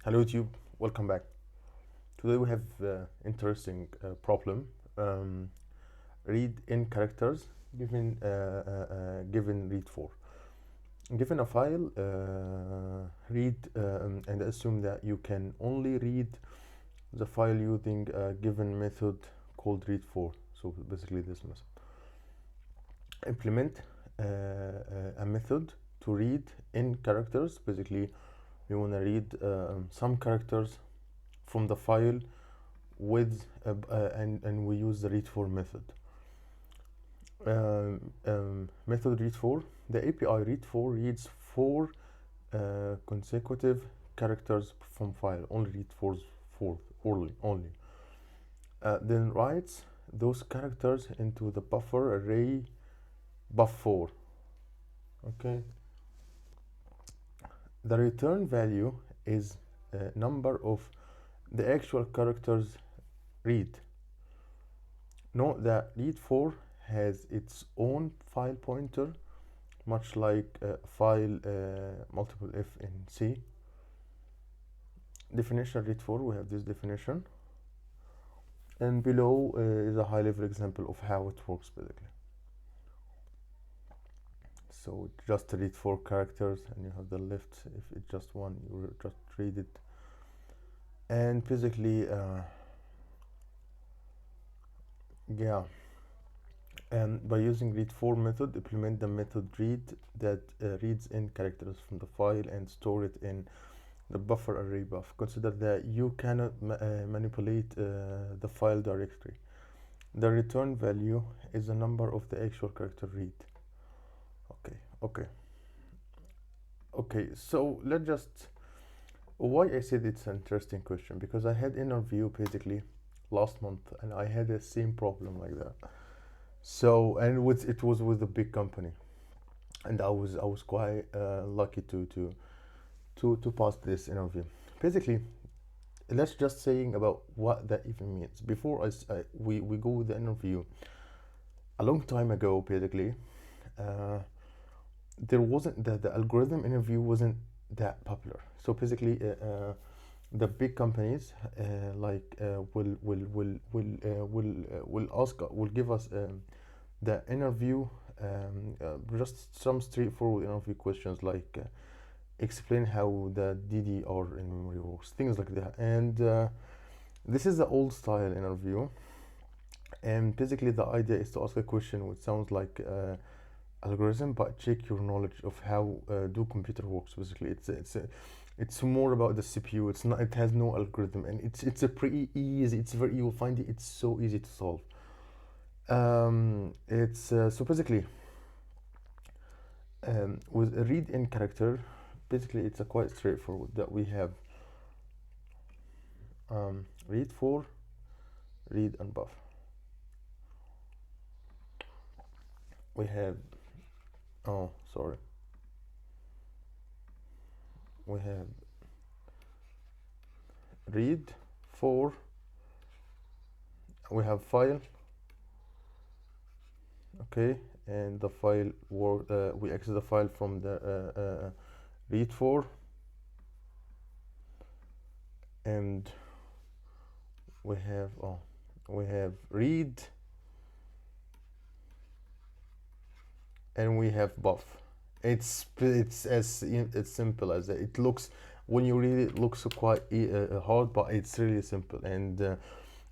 Hello YouTube, welcome back. Today we have interesting problem. Read in characters given read4. Given a file, read and assume that you can only read the file using a given method called read4. So basically this method. Implement a method to read in characters. Basically, we want to read some characters from the file with and we use the read4 method. Method read4. The API read4 reads 4 consecutive characters from file. Only read4's fourth only. Then writes those characters into the buffer array buff4. Okay. The return value is a number of the actual characters read. Note that read4 has its own file pointer, much like file multiple f in C. Definition read4, we have this definition, and below is a high-level example of how it works basically. So just read 4 characters, and you have the left. If it's just one, you just read it, and basically yeah. And by using read4 method, implement the method read that reads in characters from the file and store it in the buffer array buff. Consider that you cannot manipulate the file directory. The return value is the number of the actual character read. Okay, so let's just, why I said it's an interesting question, because I had interview basically last month and I had the same problem like that. So, and it was with a big company, and I was quite lucky to pass this interview. Basically, let's just saying about what that even means. Before we go with the interview, a long time ago, basically, there wasn't the algorithm interview wasn't that popular. So basically, the big companies will give us the interview, just some straightforward interview questions like explain how the DDR in memory works, things like that. And this is the old style interview, and basically the idea is to ask a question which sounds like algorithm, but check your knowledge of how do computer works. Basically, it's more about the CPU. It's not. It has no algorithm, and it's a pretty easy. It's very. You will find it's so easy to solve. So basically, with a read in character, basically it's a quite straightforward that we have read4, read and buff. We have we have read4, we have file, okay, and the file we access the file from the read4, and we have read, and we have buff. It's as simple as that. It looks, when you read it, looks quite hard, but it's really simple. And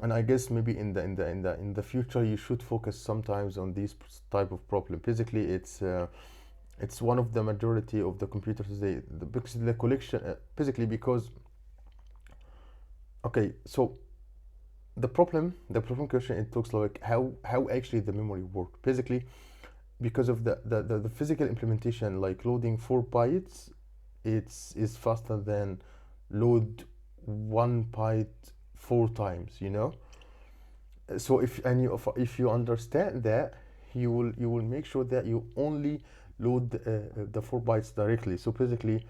I guess maybe in the future you should focus sometimes on these type of problem. Basically, it's one of the majority of the computers today. The collection basically because, okay, so the problem question, it looks like how actually the memory work. Basically, because of the physical implementation, like loading 4 bytes, is faster than load 1 byte 4 times, you know. So if you understand that, you will make sure that you only load the 4 bytes directly. So basically,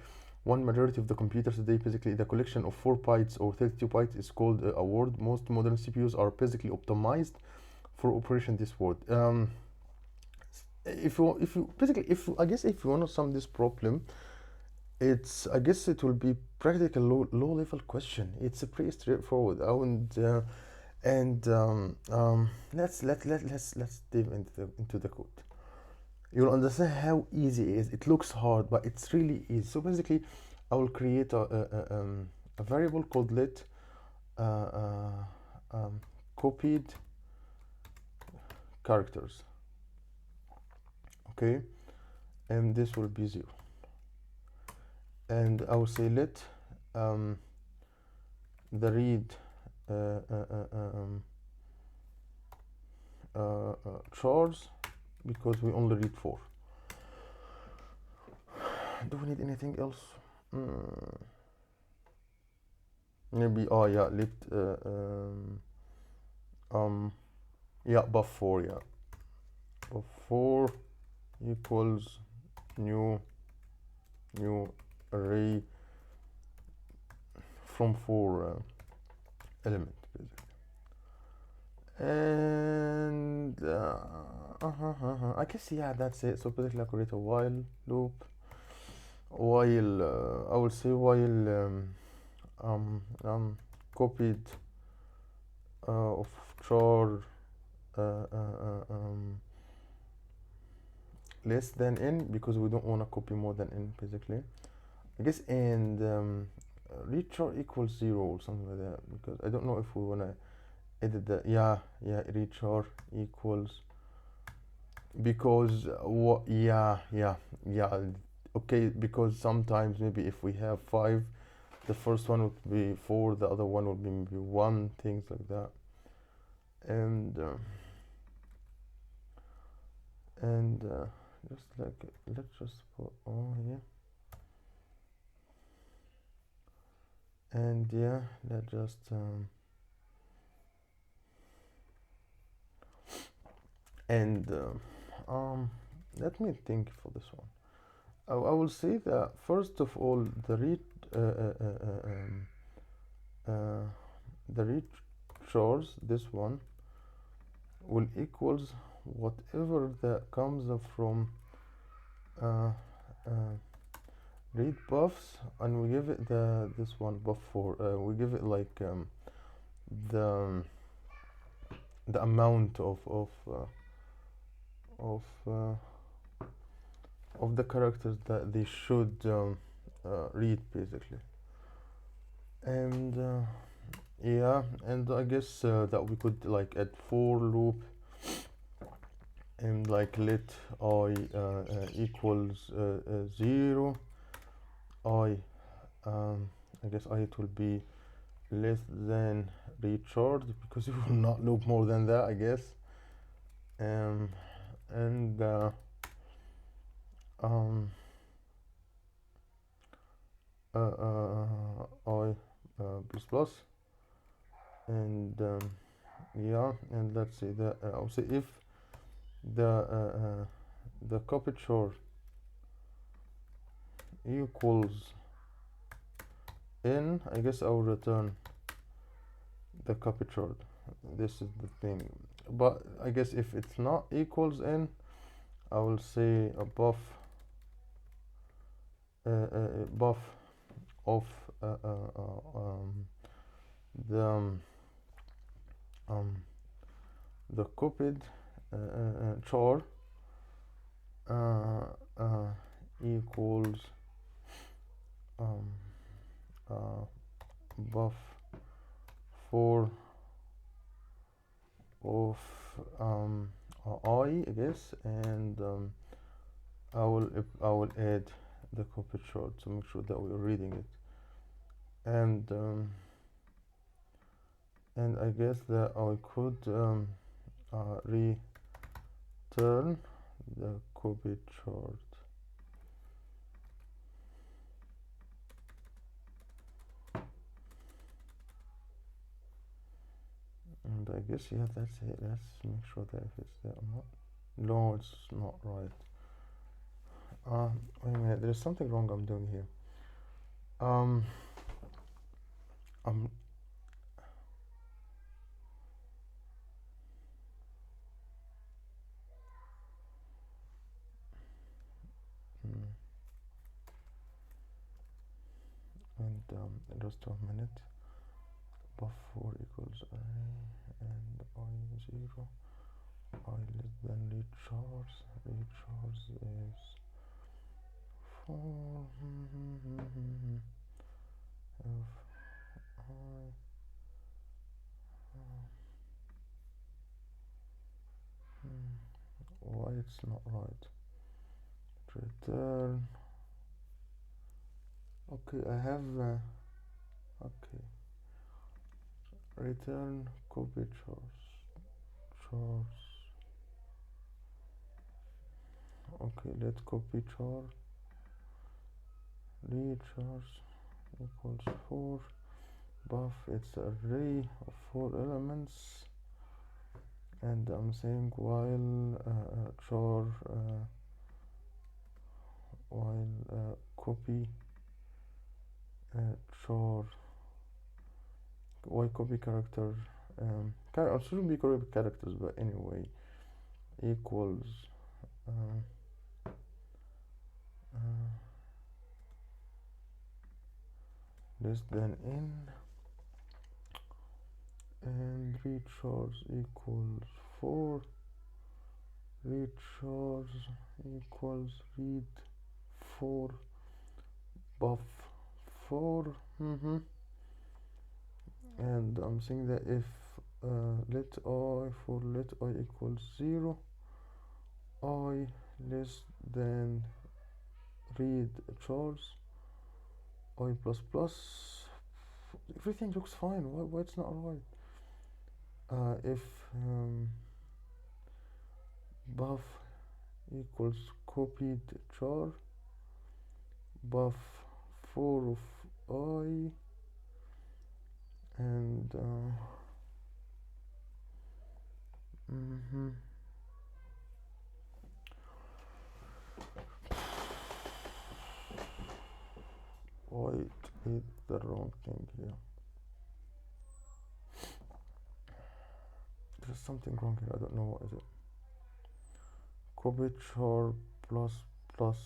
one majority of the computers today, basically the collection of 4 bytes or 32 bytes is called a word. Most modern CPUs are basically optimized for operation this word. If you want to sum this problem, It's, I guess it will be practical low level question. It's a pretty straightforward. Let's dive into the code. You'll understand how easy it is. It looks hard, but it's really easy. So basically, I will create a variable called let uh, uh, copied characters. Okay, and this will be 0. And I will say let um, the read uh, uh, uh, um, chars, because we only read 4. Do we need anything else? Maybe, oh yeah, let yeah, buff 4, yeah, buff 4 equals new array from 4 element basically. And I guess, yeah, that's it. So basically I create a while loop, while I will say while copied of char uh, uh, um, less than n, because we don't want to copy more than n basically, I guess. And read char equals 0 or something like that, because I don't know if we want to edit the, yeah, read char equals, because what, yeah, okay, because sometimes maybe if we have 5, the first one would be 4, the other one would be maybe 1, things like that. And just like, let's just put all here, and yeah, let's just and let me think for this one. I will say that first of all, the read uh, uh, uh, um, uh, the read chars, this one will equals whatever that comes from uh, uh, read buffs, and we give it this one buff 4. We give it like the the amount of uh, of the characters that they should read basically. And yeah, and I guess that we could like add for loop, and like let I equals 0. I guess I, it will be less than recharge, because it will not loop more than that, I guess. And I plus plus, and yeah, and let's say that I'll say if the copy chart equals n, I guess I'll return the copy chart. This is the thing, but I guess if it's not equals n, I will say a buff buff of the the copied char equals buff 4 of I guess, and I will add the copy chart to make sure that we're reading it, and I guess that I could return the copy chart. And I guess, yeah, that's it. Let's make sure that if it's there or not. No, it's not right. Wait a minute, there's something wrong I'm doing here. Um, I'm just a minute. Buff4 equals array and I0, I less than read chars is 4 if I why it's not right. Return. Okay, I have okay. Return copy chars. Okay, let's copy char. Read chars equals 4. Buff, it's an array of 4 elements, and I'm saying while char while copy char while copy character I shouldn't be copy characters, but anyway, equals less than n, and read chars equals 4. Read chars equals read 4 buff 4. And I'm saying that if let I equals 0, I less than read chars I plus plus, everything looks fine. Why it's not right? If buff equals copied char buff 4 of I, and wait, it's the wrong thing here. There's something wrong here. I don't know what is it. Copy char plus plus.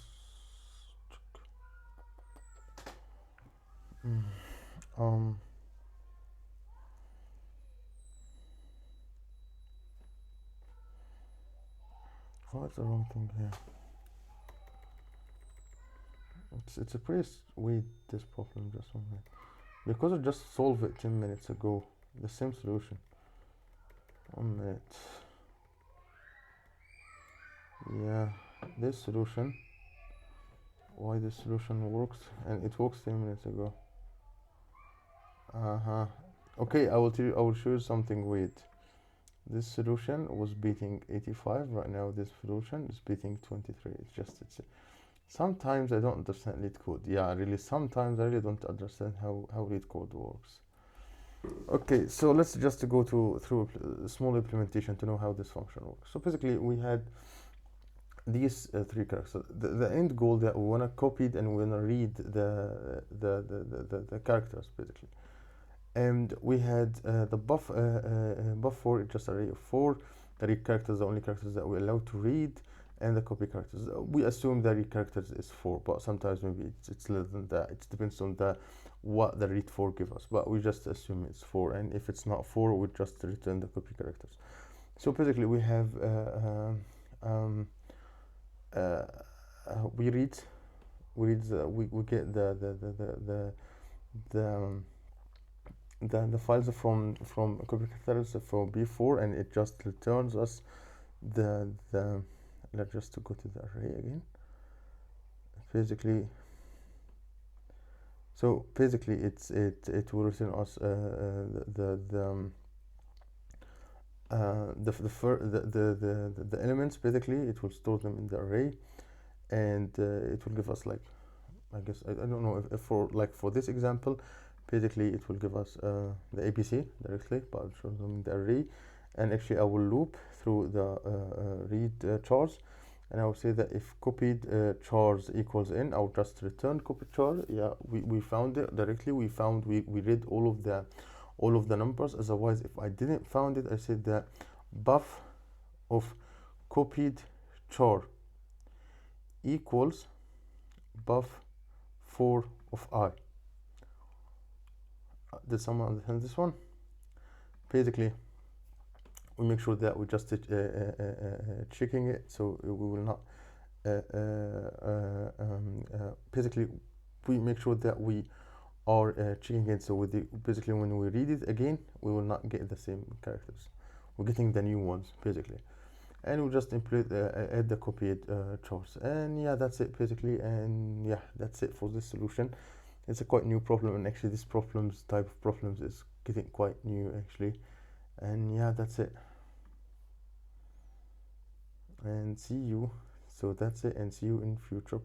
What's the wrong thing here? It's a pretty weird, this problem, just 1 minute, because I just solved it 10 minutes ago, the same solution. 1 minute. Yeah, this solution, why this solution works, and it works 10 minutes ago. Okay, I will show you something weird. This solution was beating 85. Right now this solution is beating 23. It's sometimes I don't understand Leetcode. Yeah, really, sometimes I really don't understand how Leetcode works. Okay, so let's just go through a small implementation to know how this function works. So basically we had these 3 characters. The end goal that we want to copy and we want to read the characters basically. And we had the buff4, it's just an array of 4. The read characters, the only characters that we're allowed to read, and the copy characters. We assume the read characters is 4, but sometimes maybe it's less than that. It depends on what the read4 give us, but we just assume it's 4. And if it's not 4, we just return the copy characters. So basically, we have we get the files from copy characters for B4, and it just returns us the let's just go to the array again. Basically, so basically it will return us the elements. Basically, it will store them in the array, and it will give us, like, I guess I don't know if for this example, basically it will give us the ABC directly, but I'll show them in the array. And actually I will loop through the read chars, and I will say that if copied chars equals n, I'll just return copied char. Yeah, we found it directly. We read all of the numbers. Otherwise, if I didn't found it, I said that buff of copied char equals buff 4 of I. Did someone understand this one? Basically, we make sure that we just checking it, so we will not basically we make sure that we are checking it, so with the basically when we read it again we will not get the same characters, we're getting the new ones basically. And we'll just add the copied charts, and yeah, that's it basically. And yeah, that's it for this solution. It's a quite new problem, and actually this type of problems is getting quite new actually. And yeah, that's it, and see you. So that's it, and see you in future